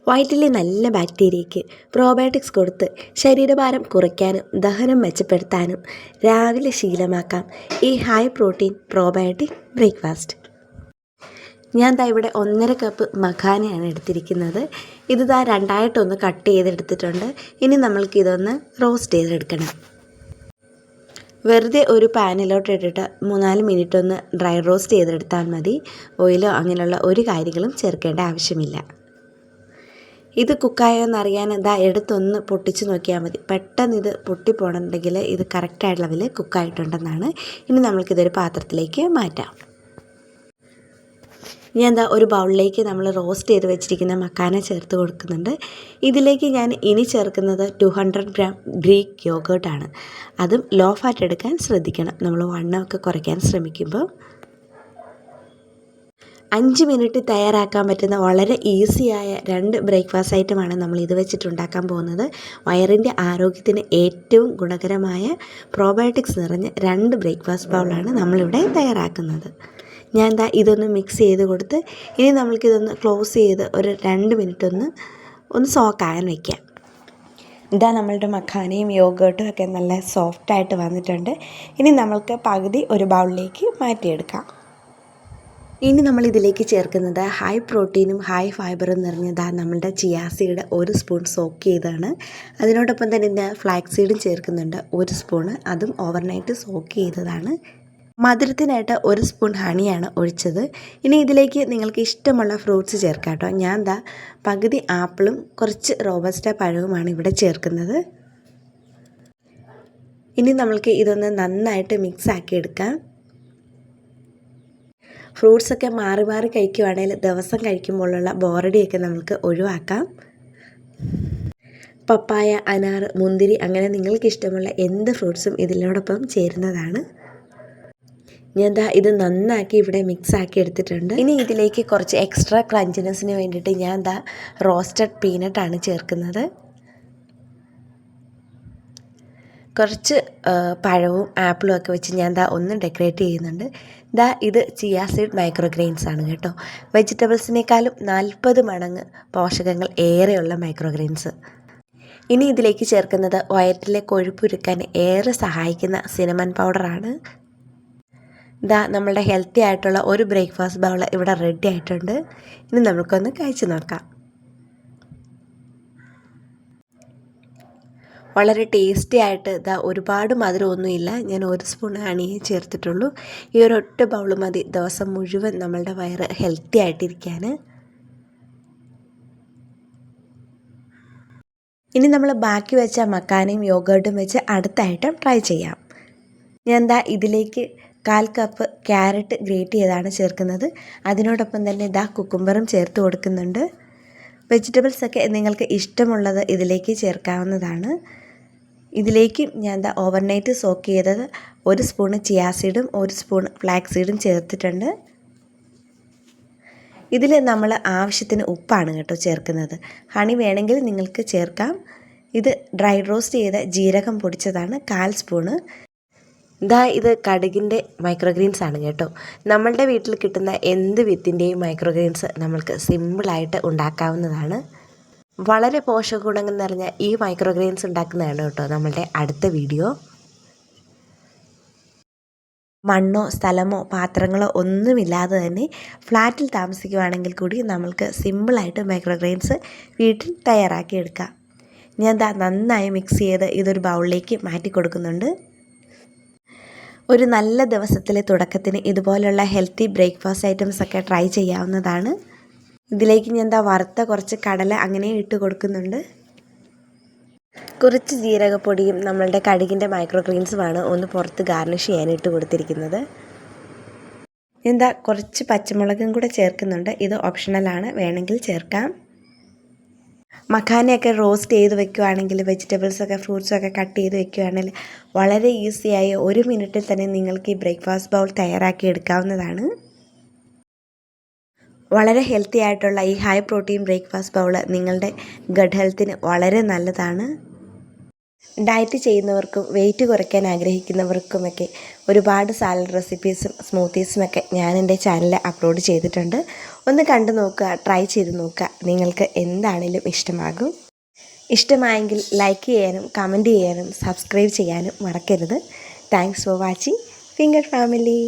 വയറ്റിലെ നല്ല ബാക്ടീരിയയ്ക്ക് പ്രോബയോട്ടിക്സ് കൊടുത്ത് ശരീരഭാരം കുറയ്ക്കാനും ദഹനം മെച്ചപ്പെടുത്താനും രാവിലെ ശീലമാക്കാം ഈ ഹൈ പ്രോട്ടീൻ പ്രോബയോട്ടിക് ബ്രേക്ക്ഫാസ്റ്റ്. ഞാൻ ഇവിടെ 1.5 കപ്പ് മഖാനയാണ് എടുത്തിരിക്കുന്നത്. ഇത് രണ്ടായിട്ടൊന്ന് കട്ട് ചെയ്തെടുത്തിട്ടുണ്ട്. ഇനി നമ്മൾക്കിതൊന്ന് റോസ്റ്റ് ചെയ്തെടുക്കണം. വെറുതെ ഒരു പാനിലോട്ട് ഇട്ടിട്ട് 3-4 മിനിറ്റ് ഒന്ന് ഡ്രൈ റോസ്റ്റ് ചെയ്തെടുത്താൽ മതി. ഓയിലോ അങ്ങനെയുള്ള ഒരു കാര്യങ്ങളും ചേർക്കേണ്ട ആവശ്യമില്ല. ഇത് കുക്കായോ എന്നറിയാൻ എടുത്തൊന്ന് പൊട്ടിച്ച് നോക്കിയാൽ മതി. പെട്ടെന്ന് ഇത് പൊട്ടിപ്പോകണമെങ്കിൽ ഇത് കറക്റ്റായ അളവിൽ കുക്കായിട്ടുണ്ടെന്നാണ്. ഇനി നമ്മൾക്കിതൊരു പാത്രത്തിലേക്ക് മാറ്റാം. ഞാൻ ഒരു ബൗളിലേക്ക് നമ്മൾ റോസ്റ്റ് ചെയ്ത് വെച്ചിരിക്കുന്ന മക്കാന ചേർത്ത് കൊടുക്കുന്നുണ്ട്. ഇതിലേക്ക് ഞാൻ ഇനി ചേർക്കുന്നത് 200 ഗ്രാം ഗ്രീക്ക് യോഗേർട്ടാണ്. അതും ലോ ഫാറ്റ് എടുക്കാൻ ശ്രദ്ധിക്കണം. നമ്മൾ വണ്ണമൊക്കെ കുറയ്ക്കാൻ ശ്രമിക്കുമ്പോൾ 5 മിനിറ്റ് തയ്യാറാക്കാൻ പറ്റുന്ന വളരെ ഈസിയായ 2 ബ്രേക്ക്ഫാസ്റ്റ് ഐറ്റമാണ് നമ്മൾ ഇത് വെച്ചിട്ടുണ്ടാക്കാൻ പോകുന്നത്. വയറിൻ്റെ ആരോഗ്യത്തിന് ഏറ്റവും ഗുണകരമായ പ്രോബയോട്ടിക്സ് നിറഞ്ഞ 2 ബ്രേക്ക്ഫാസ്റ്റ് ബൗളാണ് നമ്മളിവിടെ തയ്യാറാക്കുന്നത്. ഞാൻ ഇതൊന്ന് മിക്സ് ചെയ്ത് കൊടുത്ത് ഇനി നമ്മൾക്കിതൊന്ന് ക്ലോസ് ചെയ്ത് ഒരു 2 മിനിറ്റ് ഒന്ന് സോക്കാകാൻ വയ്ക്കാം. നമ്മളുടെ മഖാനയും യോഗേർട്ടും ഒക്കെ നല്ല സോഫ്റ്റായിട്ട് വന്നിട്ടുണ്ട്. ഇനി നമ്മൾക്ക് പകുതി ഒരു ബൗളിലേക്ക് മാറ്റിയെടുക്കാം. ഇനി നമ്മൾ ഇതിലേക്ക് ചേർക്കുന്നത് ഹൈ പ്രോട്ടീനും ഹൈ ഫൈബറും നിറഞ്ഞ നമ്മളുടെ ചിയാ സീഡ് 1 സ്പൂൺ സോക്ക് ചെയ്തതാണ്. അതിനോടൊപ്പം തന്നെ ഞാൻ ഫ്ലാക്സ് സീഡും ചേർക്കുന്നുണ്ട് 1 സ്പൂണ്. അതും ഓവർനൈറ്റ് സോക്ക് ചെയ്തതാണ്. മധുരത്തിനായിട്ട് 1 സ്പൂൺ ഹണിയാണ് ഒഴിച്ചത്. ഇനി ഇതിലേക്ക് നിങ്ങൾക്ക് ഇഷ്ടമുള്ള ഫ്രൂട്ട്സ് ചേർക്കാം കേട്ടോ. ഞാൻ പകുതി ആപ്പിളും കുറച്ച് റോബസ്റ്റ പഴവുമാണ് ഇവിടെ ചേർക്കുന്നത്. ഇനി നമ്മൾക്ക് ഇതൊന്ന് നന്നായിട്ട് മിക്സ് ആക്കി എടുക്കാം. ഫ്രൂട്ട്സൊക്കെ മാറി മാറി കഴിക്കുവാണെങ്കിൽ ദിവസം കഴിക്കുമ്പോഴുള്ള ബോറടിയൊക്കെ നമുക്ക് ഒഴിവാക്കാം. പപ്പായ, അനാർ, മുന്തിരി അങ്ങനെ നിങ്ങൾക്ക് ഇഷ്ടമുള്ള എന്ത് ഫ്രൂട്ട്സും ഇതിനോടൊപ്പം ചേരുന്നതാണ്. ഞാൻ ഇത് നന്നാക്കി ഇവിടെ മിക്സ് ആക്കി എടുത്തിട്ടുണ്ട്. ഇനി ഇതിലേക്ക് കുറച്ച് എക്സ്ട്രാ ക്രഞ്ചിനെസ്സിന് വേണ്ടിയിട്ട് ഞാൻ റോസ്റ്റഡ് പീനട്ടാണ് ചേർക്കുന്നത്. കുറച്ച് പഴവും ആപ്പിളും ഒക്കെ വെച്ച് ഞാൻ ഒന്ന് ഡെക്കറേറ്റ് ചെയ്യുന്നുണ്ട്. ഇത് ചിയാ സീഡ് മൈക്രോഗ്രെയിൻസ് ആണ് കേട്ടോ. വെജിറ്റബിൾസിനേക്കാളും 40 മടങ്ങ് പോഷകങ്ങൾ ഏറെയുള്ള മൈക്രോഗ്രെയിൻസ്. ഇനി ഇതിലേക്ക് ചേർക്കുന്നത് വയറ്റിലെ കൊഴുപ്പുരുക്കാൻ ഏറെ സഹായിക്കുന്ന സിനമൺ പൗഡറാണ്. നമ്മളുടെ ഹെൽത്തി ആയിട്ടുള്ള ഒരു ബ്രേക്ക്ഫാസ്റ്റ് ബൗൾ ഇവിടെ റെഡി ആയിട്ടുണ്ട്. ഇനി നമുക്കൊന്ന് കഴിച്ച് നോക്കാം. വളരെ ടേസ്റ്റി ആയിട്ട് ഒരുപാട് മധുരമൊന്നുമില്ല. ഞാൻ 1 സ്പൂൺ ഹണിയേ ചേർത്തിട്ടുള്ളൂ. ഈ ഒരൊറ്റ ബൗൾ മതി ദിവസം മുഴുവൻ നമ്മളുടെ വയറ് ഹെൽത്തി ആയിട്ടിരിക്കാൻ. ഇനി നമ്മൾ ബാക്കി വെച്ച മക്കാനയും യോഗേർട്ടും വെച്ച് അടുത്ത ഐറ്റം ട്രൈ ചെയ്യാം. ഞാൻ ഇതിലേക്ക് 1/4 കപ്പ് ക്യാരറ്റ് ഗ്രേറ്റ് ചെയ്താണ് ചേർക്കുന്നത്. അതിനോടൊപ്പം തന്നെ കുക്കുംബറും ചേർത്ത് കൊടുക്കുന്നുണ്ട്. വെജിറ്റബിൾസൊക്കെ നിങ്ങൾക്ക് ഇഷ്ടമുള്ളത് ഇതിലേക്ക് ചേർക്കാവുന്നതാണ്. ഇതിലേക്ക് ഞാൻ ഓവർനൈറ്റ് സോക്ക് ചെയ്തത് 1 സ്പൂണ് ചിയാ സീഡും 1 സ്പൂൺ ഫ്ലാക്സ് സീഡും ചേർത്തിട്ടുണ്ട്. ഇതിൽ നമ്മൾ ആവശ്യത്തിന് ഉപ്പാണ് കേട്ടോ ചേർക്കുന്നത്. ഹണി വേണമെങ്കിൽ നിങ്ങൾക്ക് ചേർക്കാം. ഇത് ഡ്രൈ റോസ്റ്റ് ചെയ്ത ജീരകം പൊടിച്ചതാണ് 1/4 സ്പൂണ്. ഇത് കടുകിൻ്റെ മൈക്രോഗ്രെയിൻസ് ആണ് കേട്ടോ. നമ്മളുടെ വീട്ടിൽ കിട്ടുന്ന എന്ത് വിത്തിൻ്റെയും മൈക്രോഗ്രെയിൻസ് നമ്മൾക്ക് സിമ്പിളായിട്ട് ഉണ്ടാക്കാവുന്നതാണ്. വളരെ പോഷക ഗുണങ്ങൾ നിറഞ്ഞ ഈ മൈക്രോഗ്രെയിൻസ് ഉണ്ടാക്കുന്നതാണ് കേട്ടോ നമ്മളുടെ അടുത്ത വീഡിയോ. മണ്ണോ സ്ഥലമോ പാത്രങ്ങളോ ഒന്നുമില്ലാതെ തന്നെ ഫ്ലാറ്റിൽ താമസിക്കുകയാണെങ്കിൽ കൂടി നമ്മൾക്ക് സിമ്പിളായിട്ട് മൈക്രോഗ്രെയിൻസ് വീട്ടിൽ തയ്യാറാക്കിയെടുക്കാം. ഞാൻ നന്നായി മിക്സ് ചെയ്ത് ഇതൊരു ബൗളിലേക്ക് മാറ്റി കൊടുക്കുന്നുണ്ട്. ഒരു നല്ല ദിവസത്തിലെ തുടക്കത്തിന് ഇതുപോലുള്ള ഹെൽത്തി ബ്രേക്ക്ഫാസ്റ്റ് ഐറ്റംസൊക്കെ ട്രൈ ചെയ്യാവുന്നതാണ്. ഇതിലേക്ക് ഞാൻ വറുത്ത കുറച്ച് കടല അങ്ങനെ ഇട്ട് കൊടുക്കുന്നുണ്ട്. കുറച്ച് ജീരകപ്പൊടിയും നമ്മളുടെ കടുകിൻ്റെ മൈക്രോഗ്രെയിൻസുമാണ് ഒന്ന് പുറത്ത് ഗാർണിഷ് ചെയ്യാൻ ഇട്ട് കൊടുത്തിരിക്കുന്നത്. ഞാൻ കുറച്ച് പച്ചമുളകും കൂടെ ചേർക്കുന്നുണ്ട്. ഇത് ഓപ്ഷണലാണ്, വേണമെങ്കിൽ ചേർക്കാം. മഖാനയൊക്കെ റോസ്റ്റ് ചെയ്ത് വെക്കുകയാണെങ്കിൽ വെജിറ്റബിൾസൊക്കെ ഫ്രൂട്ട്സൊക്കെ കട്ട് ചെയ്ത് വെക്കുകയാണെങ്കിൽ വളരെ ഈസിയായി 1 മിനിറ്റിൽ തന്നെ നിങ്ങൾക്ക് ഈ ബ്രേക്ക്ഫാസ്റ്റ് ബൗൾ തയ്യാറാക്കി എടുക്കാവുന്നതാണ്. വളരെ ഹെൽത്തി ആയിട്ടുള്ള ഈ ഹൈ പ്രോട്ടീൻ ബ്രേക്ക്ഫാസ്റ്റ് ബൗൾ നിങ്ങളുടെ ഗട്ട് ഹെൽത്തിന് വളരെ നല്ലതാണ്. ഡയറ്റ് ചെയ്യുന്നവർക്കും വെയിറ്റ് കുറയ്ക്കാൻ ആഗ്രഹിക്കുന്നവർക്കുമൊക്കെ ഒരുപാട് സാലഡ് റെസിപ്പീസും സ്മൂത്തീസുമൊക്കെ ഞാൻ എൻ്റെ ചാനലിൽ അപ്ലോഡ് ചെയ്തിട്ടുണ്ട്. ഒന്ന് കണ്ടു നോക്കുക, ട്രൈ ചെയ്ത് നോക്കുക. നിങ്ങൾക്ക് എന്താണേലും ഇഷ്ടമാകും. ഇഷ്ടമായെങ്കിൽ ലൈക്ക് ചെയ്യാനും കമൻറ്റ് ചെയ്യാനും സബ്സ്ക്രൈബ് ചെയ്യാനും മറക്കരുത്. Thanks for watching finger family.